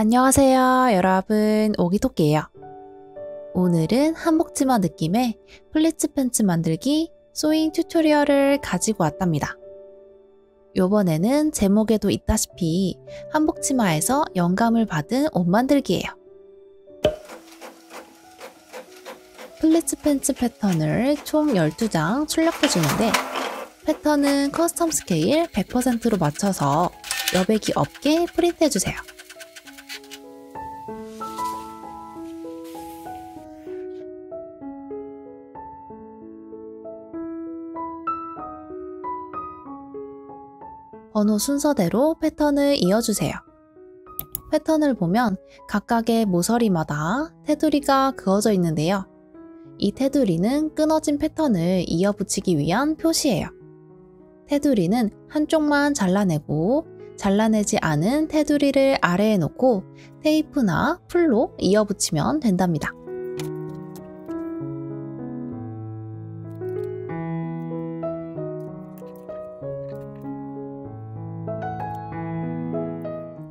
안녕하세요, 여러분. 오기토끼예요. 오늘은 한복치마 느낌의 플리츠 팬츠 만들기 소잉 튜토리얼을 가지고 왔답니다. 요번에는 제목에도 있다시피 한복치마에서 영감을 받은 옷 만들기예요. 플리츠 팬츠 패턴을 총 12장 출력해주는데 패턴은 커스텀 스케일 100%로 맞춰서 여백이 없게 프린트해주세요. 번호 순서대로 패턴을 이어주세요. 패턴을 보면 각각의 모서리마다 테두리가 그어져 있는데요. 이 테두리는 끊어진 패턴을 이어붙이기 위한 표시예요. 테두리는 한쪽만 잘라내고 잘라내지 않은 테두리를 아래에 놓고 테이프나 풀로 이어붙이면 된답니다.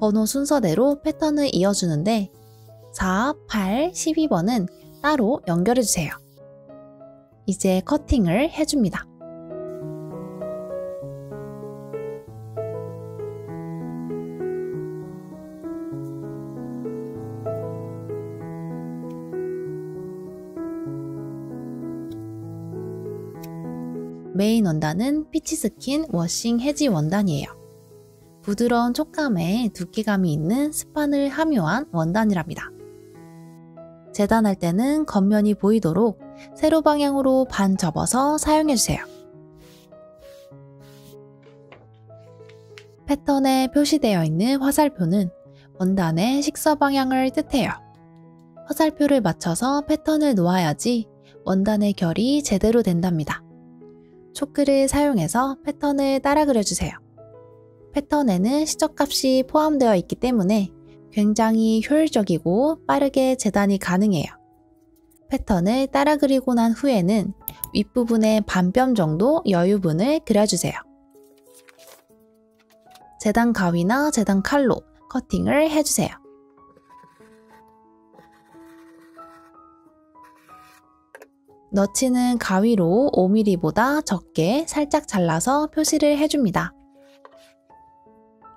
번호 순서대로 패턴을 이어주는데 4, 8, 12번은 따로 연결해주세요. 이제 커팅을 해줍니다. 메인 원단은 피치스킨 워싱 해지 원단이에요. 부드러운 촉감에 두께감이 있는 스판을 함유한 원단이랍니다. 재단할 때는 겉면이 보이도록 세로 방향으로 반 접어서 사용해주세요. 패턴에 표시되어 있는 화살표는 원단의 식서 방향을 뜻해요. 화살표를 맞춰서 패턴을 놓아야지 원단의 결이 제대로 된답니다. 초크를 사용해서 패턴을 따라 그려주세요. 패턴에는 시접값이 포함되어 있기 때문에 굉장히 효율적이고 빠르게 재단이 가능해요. 패턴을 따라 그리고 난 후에는 윗부분에 반뼘 정도 여유분을 그려주세요. 재단 가위나 재단 칼로 커팅을 해주세요. 너치는 가위로 5mm보다 적게 살짝 잘라서 표시를 해줍니다.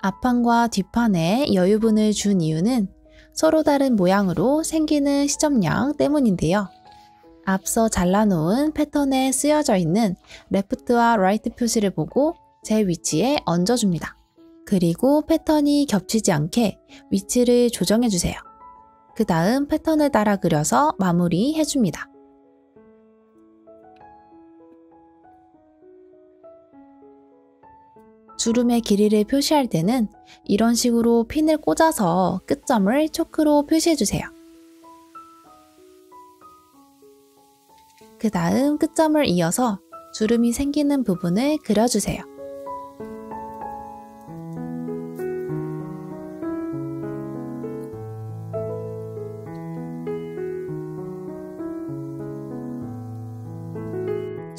앞판과 뒷판에 여유분을 준 이유는 서로 다른 모양으로 생기는 시접량 때문인데요. 앞서 잘라놓은 패턴에 쓰여져 있는 레프트와 라이트 표시를 보고 제 위치에 얹어줍니다. 그리고 패턴이 겹치지 않게 위치를 조정해주세요. 그 다음 패턴을 따라 그려서 마무리해줍니다. 주름의 길이를 표시할 때는 이런 식으로 핀을 꽂아서 끝점을 초크로 표시해주세요. 그 다음 끝점을 이어서 주름이 생기는 부분을 그려주세요.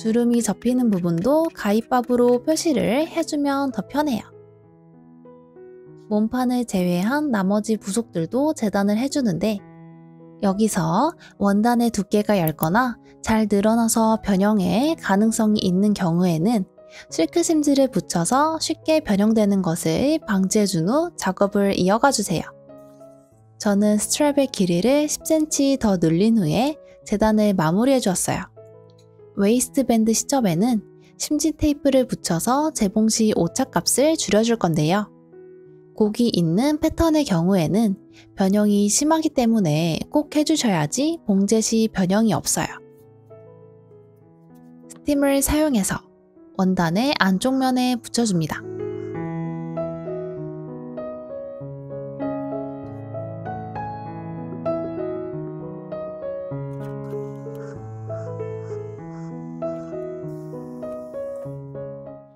주름이 접히는 부분도 가위밥으로 표시를 해주면 더 편해요. 몸판을 제외한 나머지 부속들도 재단을 해주는데 여기서 원단의 두께가 얇거나 잘 늘어나서 변형의 가능성이 있는 경우에는 실크 심지를 붙여서 쉽게 변형되는 것을 방지해준 후 작업을 이어가 주세요. 저는 스트랩의 길이를 10cm 더 늘린 후에 재단을 마무리해 주었어요. 웨이스트밴드 시접에는 심지 테이프를 붙여서 재봉 시 오차값을 줄여줄 건데요. 곡이 있는 패턴의 경우에는 변형이 심하기 때문에 꼭 해주셔야지 봉제 시 변형이 없어요. 스팀을 사용해서 원단의 안쪽 면에 붙여줍니다.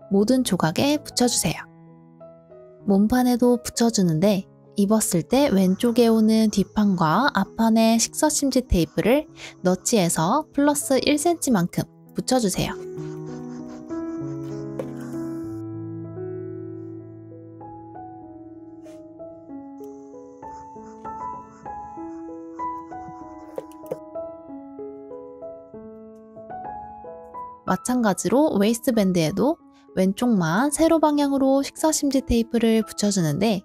모든 조각에 붙여주세요. 몸판에도 붙여주는데 입었을 때 왼쪽에 오는 뒷판과 앞판의 식서 심지 테이프를 너치해서 플러스 1cm만큼 붙여주세요. 마찬가지로 웨이스트밴드에도 왼쪽만 세로 방향으로 식사심지 테이프를 붙여주는데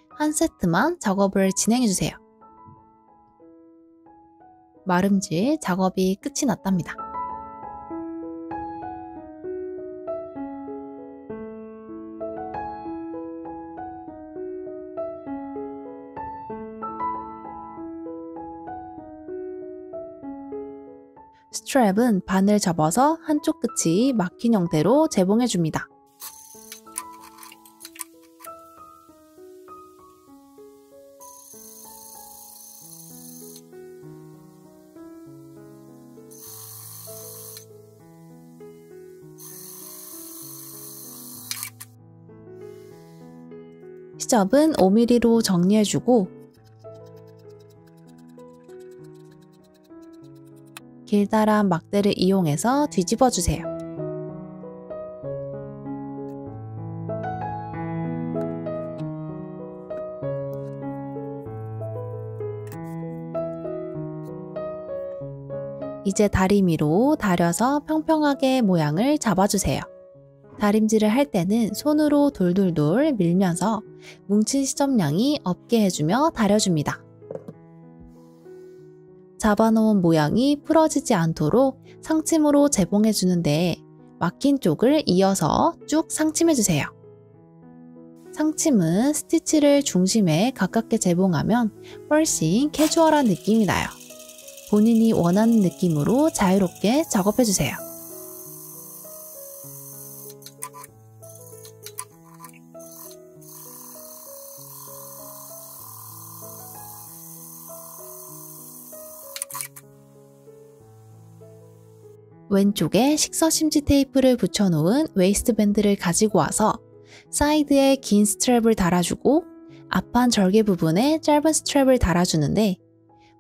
한 세트만 작업을 진행해주세요. 마름질 작업이 끝이 났답니다. 스트랩은 반을 접어서 한쪽 끝이 막힌 형태로 재봉해줍니다. 시접은 5mm로 정리해주고 길다란 막대를 이용해서 뒤집어주세요. 이제 다리미로 다려서 평평하게 모양을 잡아주세요. 다림질을 할 때는 손으로 돌돌돌 밀면서 뭉친 시접량이 없게 해주며 다려줍니다. 잡아놓은 모양이 풀어지지 않도록 상침으로 재봉해주는데 막힌 쪽을 이어서 쭉 상침해주세요. 상침은 스티치를 중심에 가깝게 재봉하면 훨씬 캐주얼한 느낌이 나요. 본인이 원하는 느낌으로 자유롭게 작업해주세요. 왼쪽에 식서심지 테이프를 붙여놓은 웨이스트밴드를 가지고 와서 사이드에 긴 스트랩을 달아주고 앞판 절개 부분에 짧은 스트랩을 달아주는데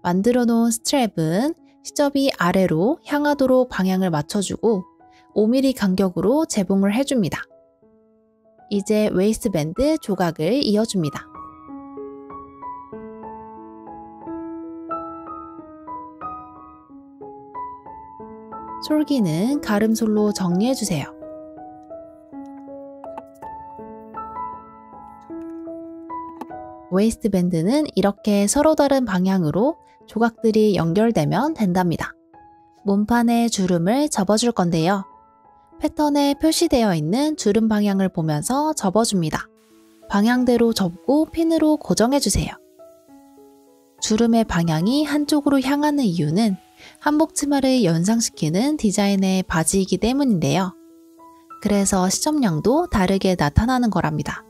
만들어 놓은 스트랩은 시접이 아래로 향하도록 방향을 맞춰주고 5mm 간격으로 재봉을 해줍니다. 이제 웨이스트밴드 조각을 이어줍니다. 솔기는 가름솔로 정리해주세요. 웨이스트밴드는 이렇게 서로 다른 방향으로 조각들이 연결되면 된답니다. 몸판에 주름을 접어줄 건데요. 패턴에 표시되어 있는 주름 방향을 보면서 접어줍니다. 방향대로 접고 핀으로 고정해주세요. 주름의 방향이 한쪽으로 향하는 이유는 한복 치마를 연상시키는 디자인의 바지이기 때문인데요. 그래서 시접량도 다르게 나타나는 거랍니다.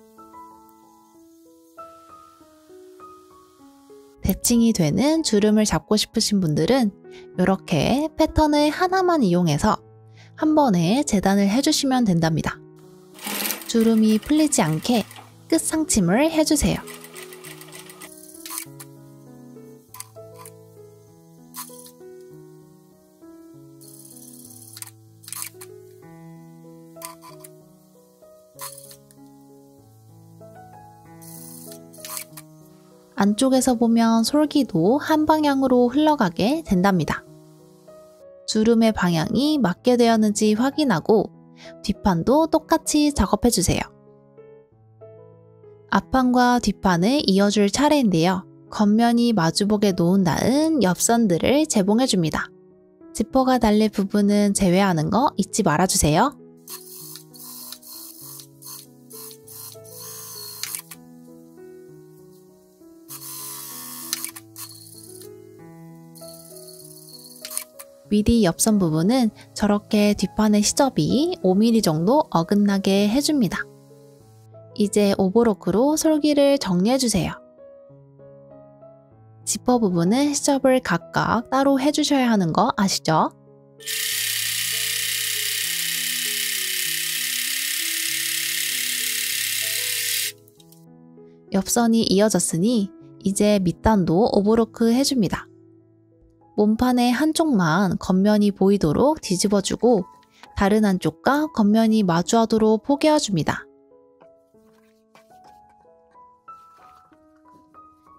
대칭이 되는 주름을 잡고 싶으신 분들은 이렇게 패턴을 하나만 이용해서 한 번에 재단을 해주시면 된답니다. 주름이 풀리지 않게 끝 상침을 해주세요. 안쪽에서 보면 솔기도 한 방향으로 흘러가게 된답니다. 주름의 방향이 맞게 되었는지 확인하고 뒷판도 똑같이 작업해주세요. 앞판과 뒷판을 이어줄 차례인데요. 겉면이 마주보게 놓은 다음 옆선들을 재봉해줍니다. 지퍼가 달릴 부분은 제외하는 거 잊지 말아주세요. 미디 옆선 부분은 저렇게 뒷판의 시접이 5mm 정도 어긋나게 해줍니다. 이제 오버로크로 솔기를 정리해주세요. 지퍼 부분은 시접을 각각 따로 해주셔야 하는 거 아시죠? 옆선이 이어졌으니 이제 밑단도 오버로크 해줍니다. 몸판의 한쪽만 겉면이 보이도록 뒤집어주고 다른 한쪽과 겉면이 마주하도록 포개어줍니다.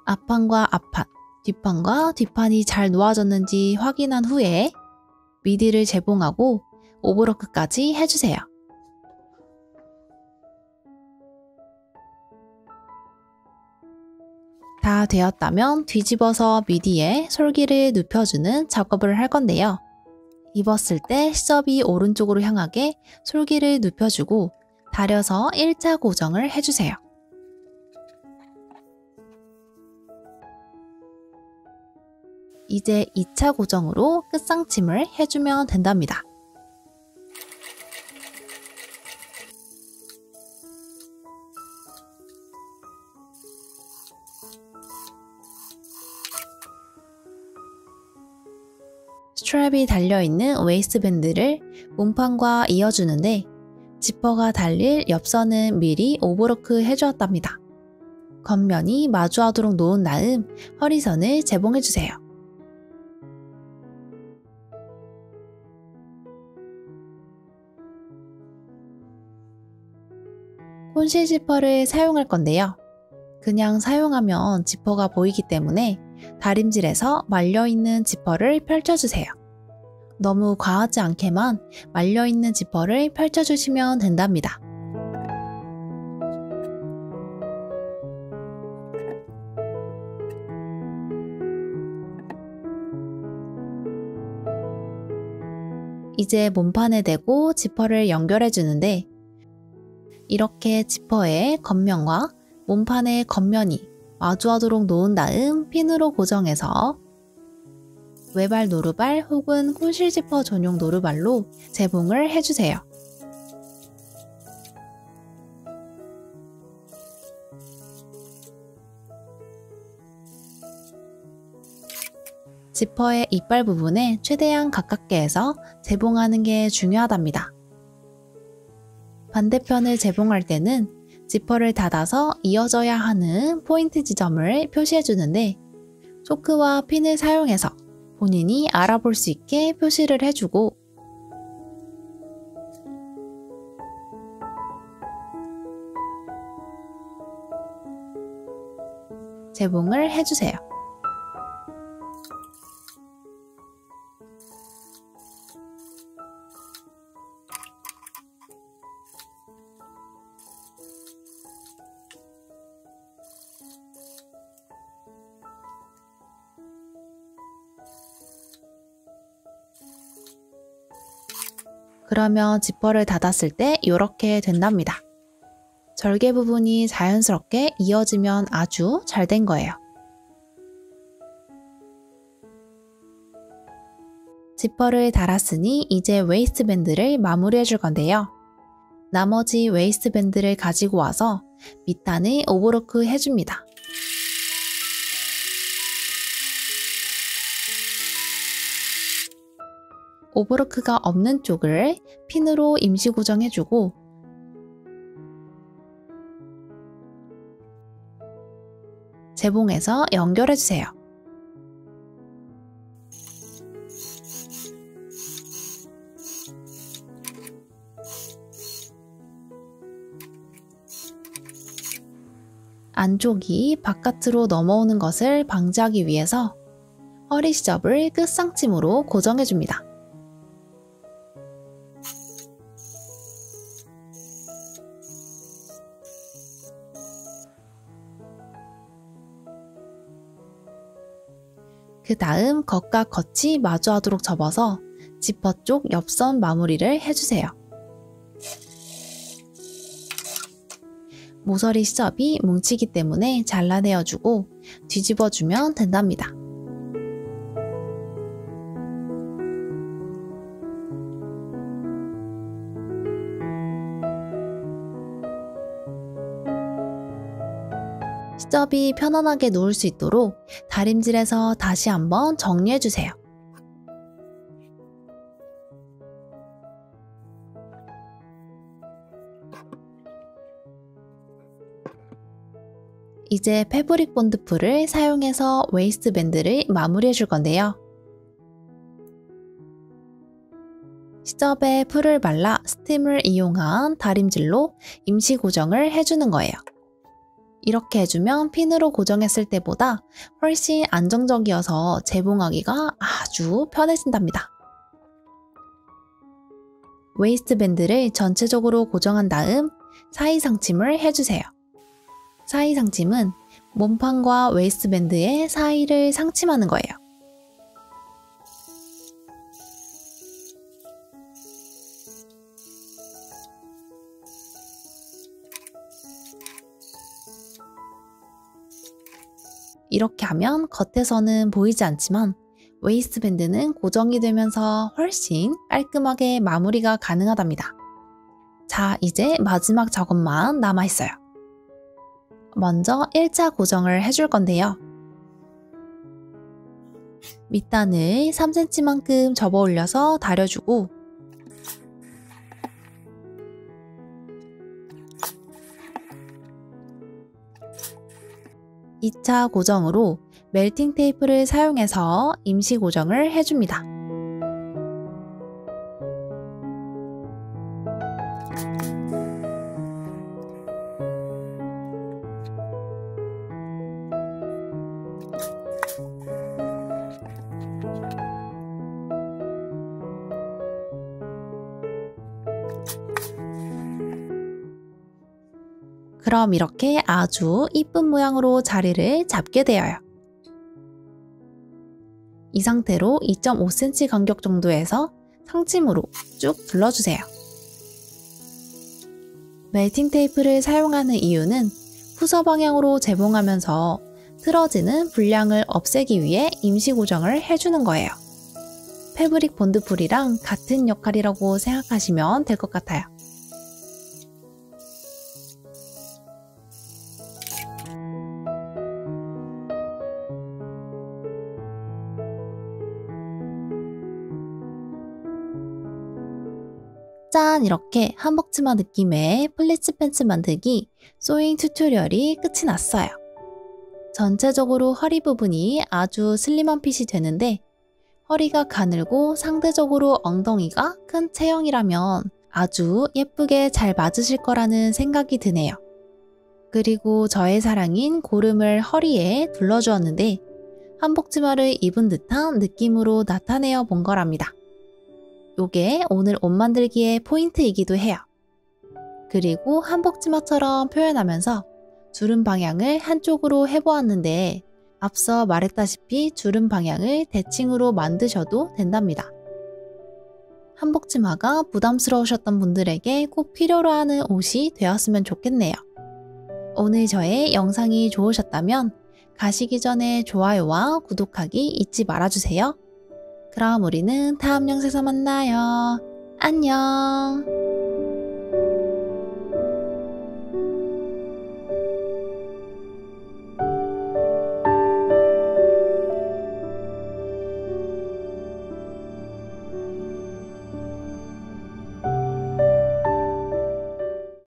앞판과 앞판, 뒷판과 뒷판이 잘 놓아졌는지 확인한 후에 미디를 재봉하고 오버로크까지 해주세요. 다 되었다면 뒤집어서 미디에 솔기를 눕혀주는 작업을 할 건데요. 입었을 때 시접이 오른쪽으로 향하게 솔기를 눕혀주고 다려서 1차 고정을 해주세요. 이제 2차 고정으로 끝상침을 해주면 된답니다. 스트랩이 달려있는 웨이스밴드를 몸판과 이어주는데 지퍼가 달릴 옆선은 미리 오버로크 해주었답니다. 겉면이 마주하도록 놓은 다음 허리선을 재봉해주세요. 콘실 지퍼를 사용할 건데요. 그냥 사용하면 지퍼가 보이기 때문에 다림질에서 말려있는 지퍼를 펼쳐주세요. 너무 과하지 않게만 말려있는 지퍼를 펼쳐주시면 된답니다. 이제 몸판에 대고 지퍼를 연결해 주는데 이렇게 지퍼의 겉면과 몸판의 겉면이 마주하도록 놓은 다음 핀으로 고정해서 외발 노루발 혹은 콘실 지퍼 전용 노루발로 재봉을 해주세요. 지퍼의 이빨 부분에 최대한 가깝게 해서 재봉하는 게 중요하답니다. 반대편을 재봉할 때는 지퍼를 닫아서 이어져야 하는 포인트 지점을 표시해 주는데 초크와 핀을 사용해서 본인이 알아볼 수 있게 표시를 해주고 재봉을 해주세요. 그러면 지퍼를 닫았을 때 이렇게 된답니다. 절개 부분이 자연스럽게 이어지면 아주 잘 된 거예요. 지퍼를 달았으니 이제 웨이스트밴드를 마무리해 줄 건데요. 나머지 웨이스트밴드를 가지고 와서 밑단을 오버로크 해줍니다. 오버로크가 없는 쪽을 핀으로 임시 고정해주고 재봉해서 연결해주세요. 안쪽이 바깥으로 넘어오는 것을 방지하기 위해서 허리 시접을 끝상침으로 고정해줍니다. 그 다음 겉과 겉이 마주하도록 접어서 지퍼 쪽 옆선 마무리를 해주세요. 모서리 시접이 뭉치기 때문에 잘라내어주고 뒤집어주면 된답니다. 시접이 편안하게 놓을 수 있도록 다림질에서 다시 한번 정리해주세요. 이제 패브릭 본드 풀을 사용해서 웨이스트밴드를 마무리해 줄 건데요. 시접에 풀을 발라 스팀을 이용한 다림질로 임시 고정을 해주는 거예요. 이렇게 해주면 핀으로 고정했을 때보다 훨씬 안정적이어서 재봉하기가 아주 편해진답니다. 웨이스트밴드를 전체적으로 고정한 다음 사이 상침을 해주세요. 사이 상침은 몸판과 웨이스트밴드의 사이를 상침하는 거예요. 이렇게 하면 겉에서는 보이지 않지만 웨이스트밴드는 고정이 되면서 훨씬 깔끔하게 마무리가 가능하답니다. 자, 이제 마지막 작업만 남아있어요. 먼저 1차 고정을 해줄 건데요. 밑단을 3cm만큼 접어 올려서 다려주고 (2차) 고정으로 멜팅 테이프를 사용해서 임시 고정을 해줍니다. 그럼 이렇게 아주 이쁜 모양으로 자리를 잡게 되어요. 이 상태로 2.5cm 간격 정도에서 상침으로 쭉 둘러주세요. 멜팅 테이프를 사용하는 이유는 후서 방향으로 재봉하면서 틀어지는 불량을 없애기 위해 임시 고정을 해주는 거예요. 패브릭 본드풀이랑 같은 역할이라고 생각하시면 될 것 같아요. 짠! 이렇게 한복치마 느낌의 플리츠 팬츠 만들기 소잉 튜토리얼이 끝이 났어요. 전체적으로 허리 부분이 아주 슬림한 핏이 되는데 허리가 가늘고 상대적으로 엉덩이가 큰 체형이라면 아주 예쁘게 잘 맞으실 거라는 생각이 드네요. 그리고 저의 사랑인 고름을 허리에 둘러주었는데 한복치마를 입은 듯한 느낌으로 나타내어 본 거랍니다. 요게 오늘 옷 만들기의 포인트이기도 해요. 그리고 한복치마처럼 표현하면서 주름 방향을 한쪽으로 해보았는데 앞서 말했다시피 주름 방향을 대칭으로 만드셔도 된답니다. 한복치마가 부담스러우셨던 분들에게 꼭 필요로 하는 옷이 되었으면 좋겠네요. 오늘 저의 영상이 좋으셨다면 가시기 전에 좋아요와 구독하기 잊지 말아주세요. 그럼 우리는 다음 영상에서 만나요. 안녕.